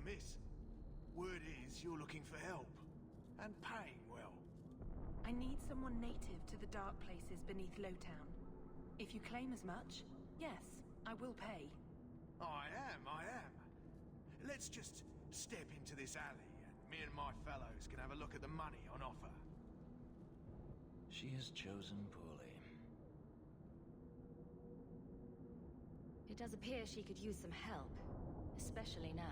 miss. Word is you're looking for help. And paying well. I need someone native to the dark places beneath Lowtown. If you claim as much, yes, I will pay. I am. Let's just step into this alley, and me and my fellows can have a look at the money on offer. She has chosen poorly. It does appear she could use some help, especially now.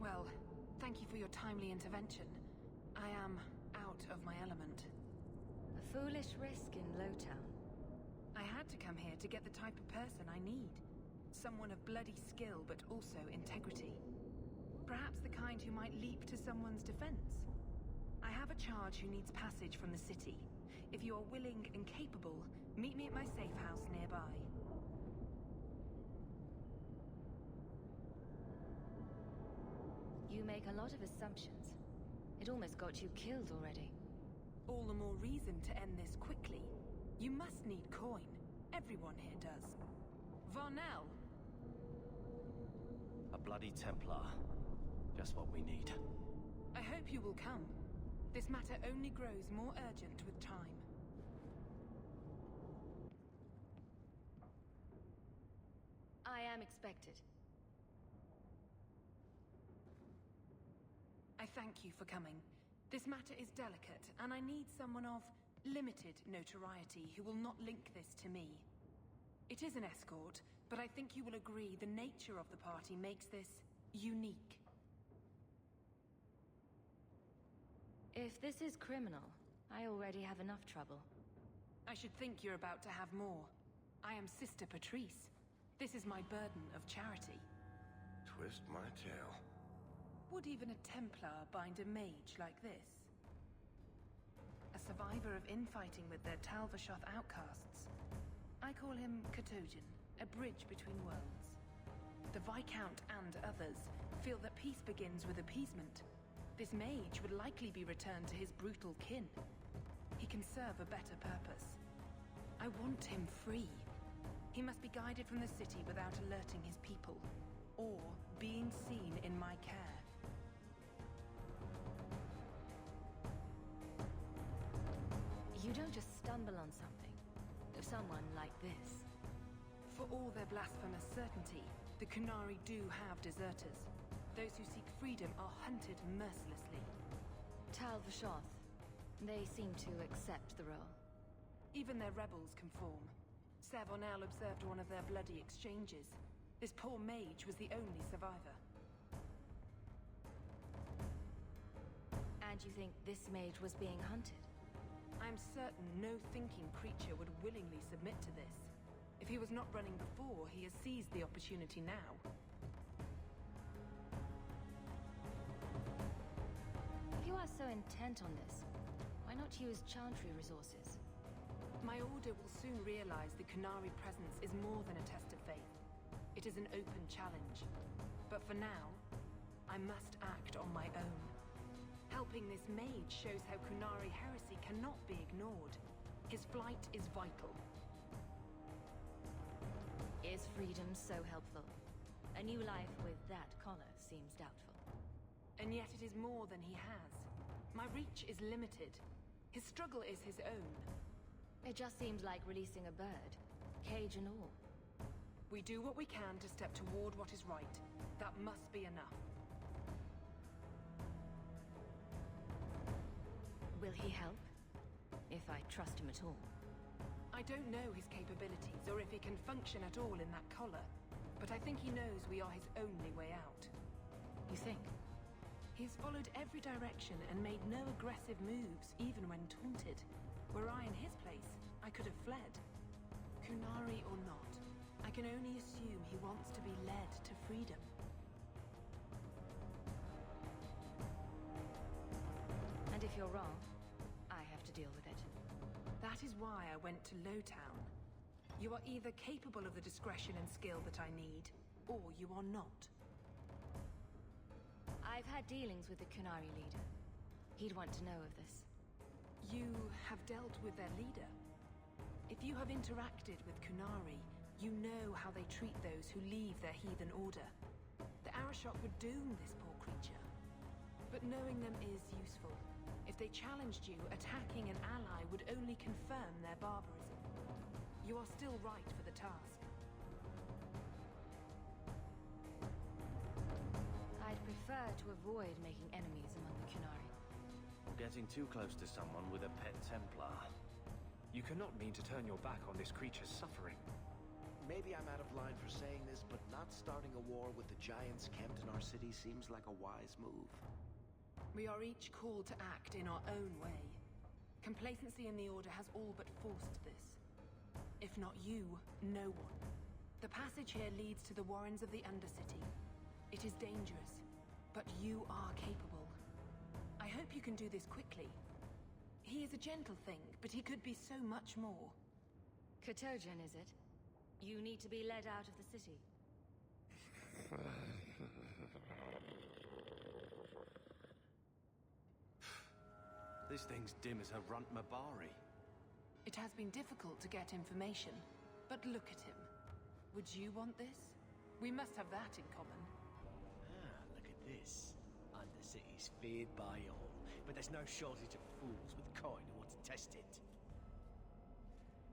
Well, thank you for your timely intervention. I am out of my element. A foolish risk in Lowtown. I had to come here to get the type of person I need. Someone of bloody skill, but also integrity. Perhaps the kind who might leap to someone's defense. I have a charge who needs passage from the city. If you are willing and capable, meet me at my safe house nearby. You make a lot of assumptions. It almost got you killed already. All the more reason to end this quickly. You must need coin. Everyone here does. Varnell! A bloody Templar. Just what we need. I hope you will come. This matter only grows more urgent with time. I am expected. I thank you for coming. This matter is delicate, and I need someone of limited notoriety who will not link this to me. It is an escort, but I think you will agree the nature of the party makes this unique. If this is criminal, I already have enough trouble. I should think you're about to have more. I am Sister Petrice. This is my burden of charity. Twist my tail. Would even a Templar bind a mage like this? A survivor of infighting with their Talvashoth outcasts. I call him Ketojan, a bridge between worlds. The Viscount and others feel that peace begins with appeasement. This mage would likely be returned to his brutal kin. He can serve a better purpose. I want him free. He must be guided from the city without alerting his people, or being seen in my care. You don't just stumble on something. Someone like this. For all their blasphemous certainty, the Qunari do have deserters. Those who seek freedom are hunted mercilessly. Talvashoth. They seem to accept the role. Even their rebels conform. Ser Vonel observed one of their bloody exchanges. This poor mage was the only survivor. And you think this mage was being hunted? I'm certain no thinking creature would willingly submit to this. If he was not running before, he has seized the opportunity now. If you are so intent on this, why not use Chantry resources? My order will soon realize the Qunari presence is more than a test of faith. It is an open challenge. But for now, I must act on my own. Helping this mage shows how Qunari heresy cannot be ignored. His flight is vital. Is freedom so helpful? A new life with that collar seems doubtful. And yet it is more than he has. My reach is limited. His struggle is his own. It just seems like releasing a bird, cage and all. We do what we can to step toward what is right. That must be enough. Will he help? If I trust him at all. I don't know his capabilities, or if he can function at all in that collar. But I think he knows we are his only way out. You think? He's followed every direction and made no aggressive moves, even when taunted. Were I in his place, I could have fled. Qunari or not, I can only assume he wants to be led to freedom. And if you're wrong, I have to deal with it. That is why I went to Lowtown. You are either capable of the discretion and skill that I need, or you are not. I've had dealings with the Qunari leader. He'd want to know of this. You have dealt with their leader? If you have interacted with Qunari, you know how they treat those who leave their heathen order. The Arashok would doom this poor creature. But knowing them is useful. If they challenged you, attacking an ally would only confirm their barbarism. You are still right for the task. I'd prefer to avoid making enemies among the Qunari. Getting too close to someone with a pet Templar. You cannot mean to turn your back on this creature's suffering. Maybe I'm out of line for saying this, but not starting a war with the giants camped in our city seems like a wise move. We are each called to act in our own way. Complacency in the Order has all but forced this. If not you, no one. The passage here leads to the Warrens of the Undercity. It is dangerous, but you are capable. I hope you can do this quickly. He is a gentle thing, but he could be so much more. Ketojan, is it? You need to be led out of the city. This thing's dim as a runt Mabari. It has been difficult to get information, but look at him. Would you want this? We must have that in common. Ah, look at this. Undercity's feared by all, but there's no shortage of fools with coin who want to test it.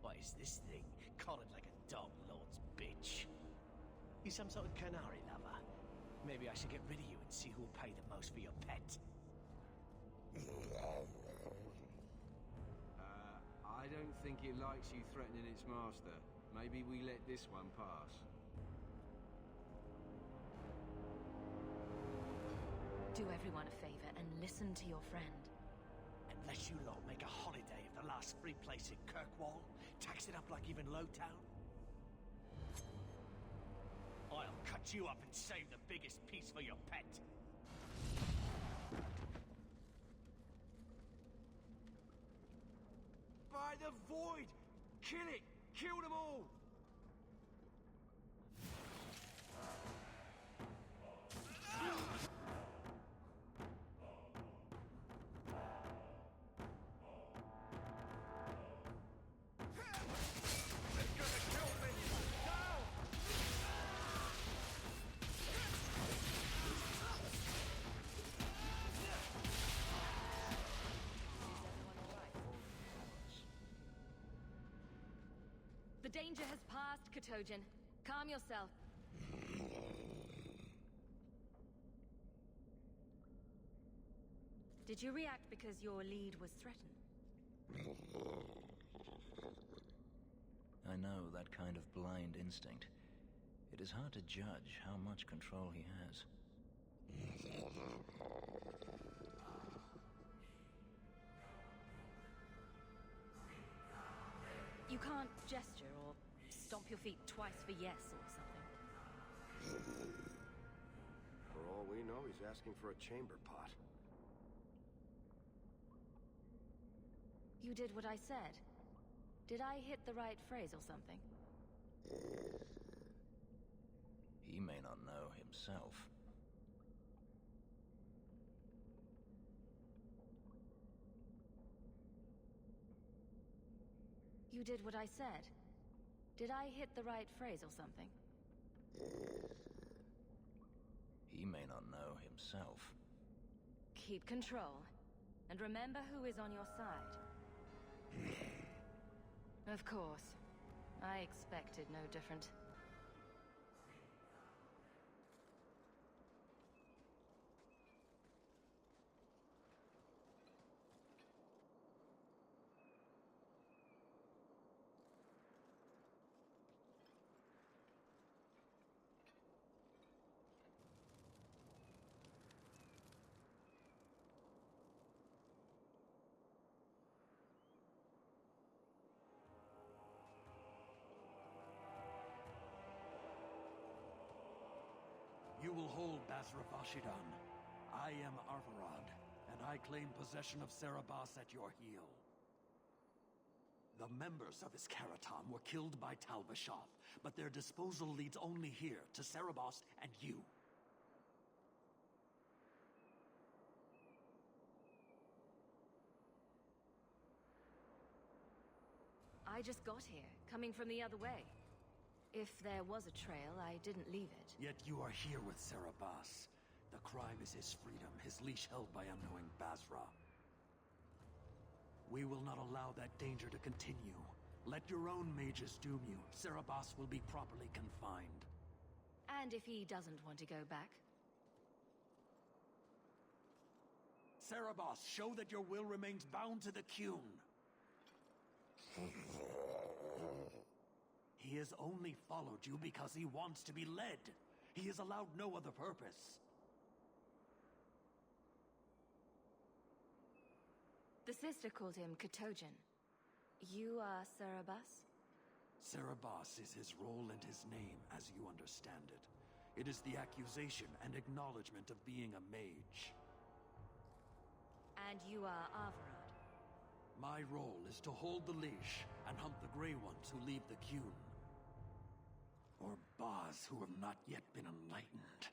What is this thing? Collared like a dog lord's bitch. You some sort of Qunari lover? Maybe I should get rid of you and see who'll pay the most for your pet. I don't think it likes you threatening its master. Maybe we let this one pass. Do everyone a favor and listen to your friend. Unless you lot make a holiday of the last free place in Kirkwall, tax it up like even Lowtown, I'll cut you up and save the biggest piece for your pet. By the void! Kill it! Kill them all! The danger has passed, Ketojan. Calm yourself. Did you react because your lead was threatened? I know that kind of blind instinct. It is hard to judge how much control he has. You can't gesture or stomp your feet twice for yes or something. For all we know, he's asking for a chamber pot. You did what I said. Did I hit the right phrase or something? He may not know himself. You did what I said. Did I hit the right phrase or something? He may not know himself. Keep control. And remember who is on your side. Of course. I expected no different. You will hold Basravashidan. I am Arvarad, and I claim possession of Serabas at your heel. The The members of his Keraton were killed by Tal Vashoth, but their disposal leads only here, to Cerebos and you. I just got here, coming from the other way. If there was a trail, I didn't leave it. Yet you are here with Cerebos. The crime is his freedom, his leash held by unknowing Basra. We will not allow that danger to continue. Let your own mages doom you. Cerebos will be properly confined. And if he doesn't want to go back? Cerebos, show that your will remains bound to the Qun. He has only followed you because he wants to be led. He is allowed no other purpose. The sister called him Ketojan. You are Cerebos? Cerebos is his role and his name, as you understand it. It is the accusation and acknowledgement of being a mage. And you are Averard? My role is to hold the leash and hunt the Grey Ones who leave the Qun. Or Baz who have not yet been enlightened.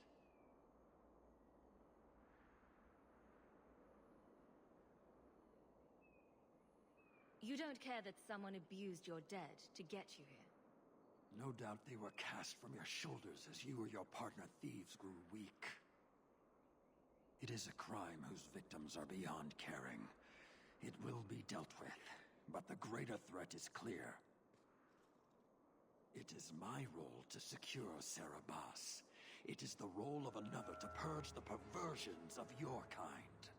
You don't care that someone abused your dead to get you here? No doubt they were cast from your shoulders as you or your partner thieves grew weak. It is a crime whose victims are beyond caring. It will be dealt with, but the greater threat is clear. It is my role to secure Cerebos. It is the role of another to purge the perversions of your kind.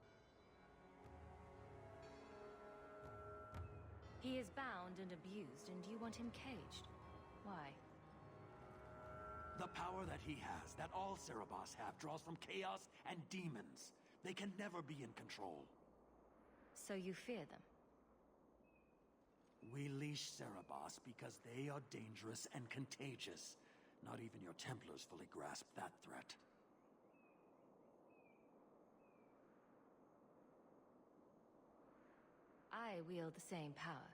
He is bound and abused, and you want him caged. Why? The power that he has, that all Cerebos have, draws from chaos and demons. They can never be in control. So you fear them? We leash Cerebos because they are dangerous and contagious. Not even your Templars fully grasp that threat. I wield the same power,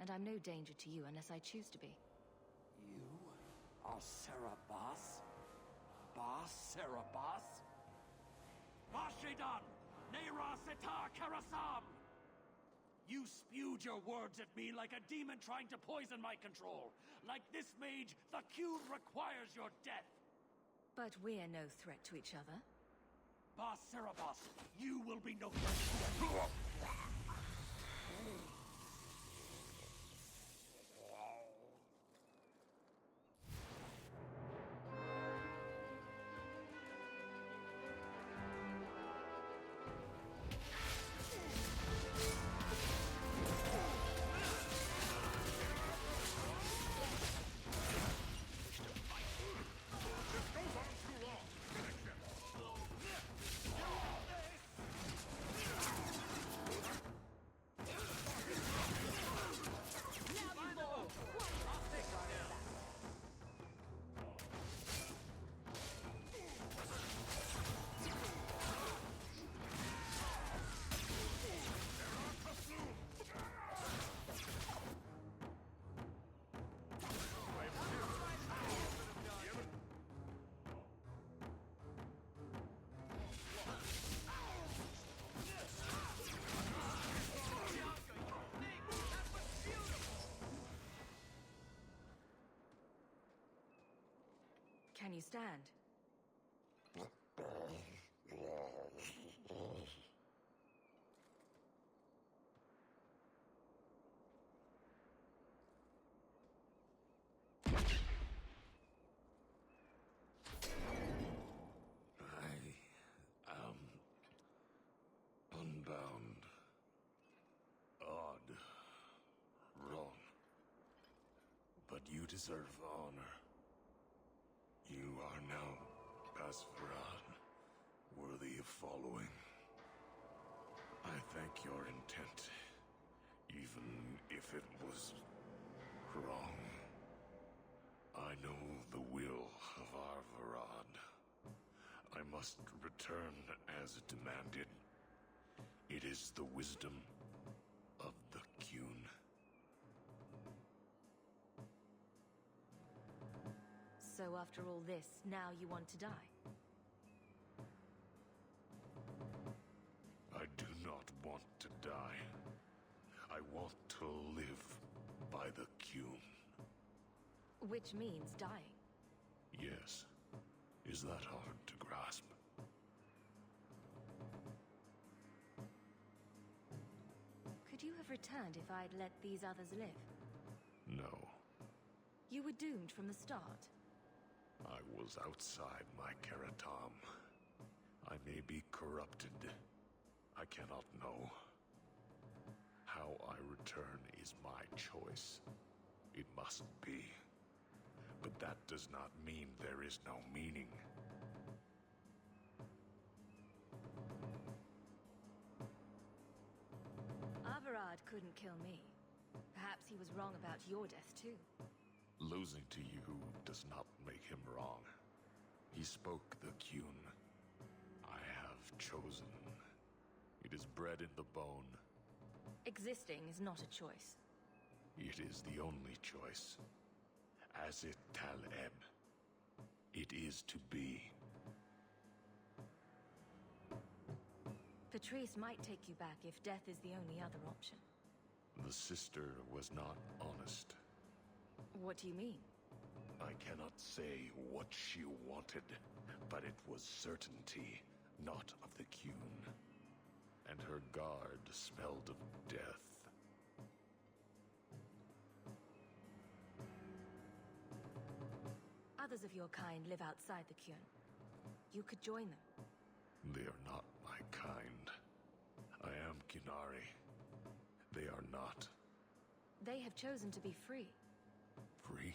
and I'm no danger to you unless I choose to be. You are Cerebos? Boss Cerebos? Vashidan! Neira Sitar Karasam! You spewed your words at me like a demon trying to poison my control. Like this mage, the Qun requires your death. But we're no threat to each other. Boss Cerebos, you will be no threat to anyone. Can you stand? I am unbound, odd, wrong. But you deserve honor. You are now Basvaran, worthy of following. I thank your intent, even if it was wrong. I know the will of our Varad. I must return as demanded. It is the wisdom of the Qun. So after all this, now you want to die? I do not want to die. I want to live by the Qun. Which means dying. Yes. Is that hard to grasp? Could you have returned if I'd let these others live? No. You were doomed from the start. I was outside my Keratam. I may be corrupted. I cannot know. How I return is my choice. It must be. But that does not mean there is no meaning. Averard couldn't kill me. Perhaps he was wrong about your death too. Losing to you does not make him wrong. He spoke the Qun. I have chosen. It is bred in the bone. Existing is not a choice. It is the only choice. As it Taleb. It is to be. Petrice might take you back if death is the only other option. The sister was not honest. What do you mean? I cannot say what she wanted, but it was certainty, not of the Qun. And her guard smelled of death. Others of your kind live outside the Qun. You could join them. They are not my kind. I am Qunari. They are not. They have chosen to be free. Free?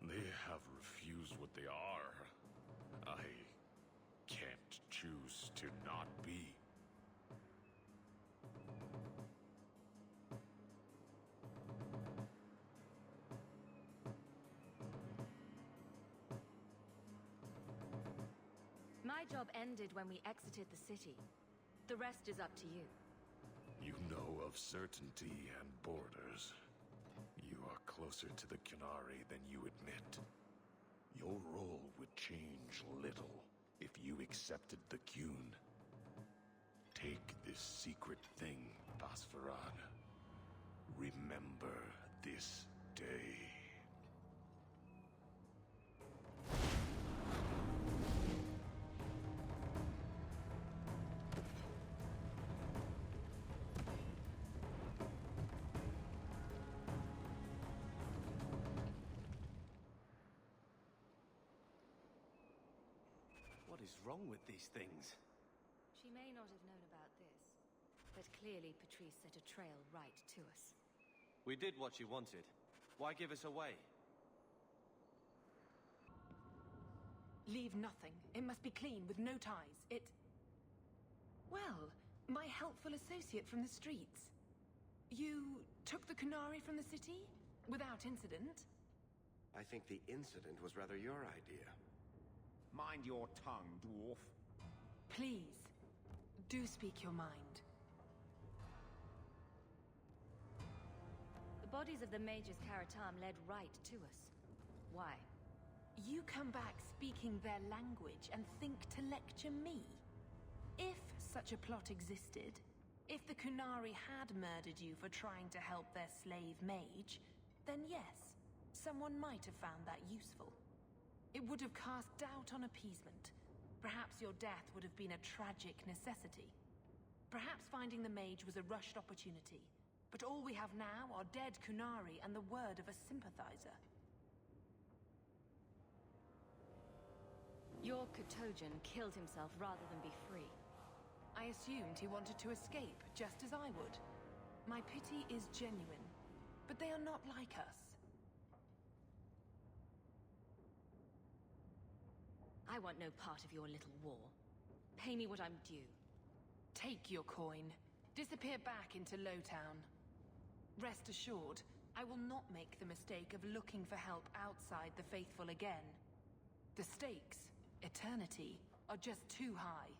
They have refused what they are. I can't choose to not be. My job ended when we exited the city. The rest is up to you. You know of certainty and borders. You are closer to the Qunari than you admit. Your role would change little if you accepted the Qun. Take this secret thing, Basfaran. Remember this day. What is wrong with these things? She may not have known about this, but clearly Petrice set a trail right to us. We did what you wanted. Why give us away? Leave nothing. It must be clean, with no ties. Well, my helpful associate from the streets. You took the Qunari from the city? Without incident? I think the incident was rather your idea. Mind your tongue, dwarf. Please, do speak your mind. The bodies of the mages Karatam led right to us. Why? You come back speaking their language and think to lecture me? If such a plot existed, if the Qunari had murdered you for trying to help their slave mage, then yes, someone might have found that useful. It would have cast doubt on appeasement. Perhaps your death would have been a tragic necessity. Perhaps finding the mage was a rushed opportunity. But all we have now are dead Qunari and the word of a sympathizer. Your Ketojan killed himself rather than be free. I assumed he wanted to escape, just as I would. My pity is genuine, but they are not like us. I want no part of your little war. Pay me what I'm due. Take your coin. Disappear back into Lowtown. Rest assured, I will not make the mistake of looking for help outside the Faithful again. The stakes, eternity, are just too high.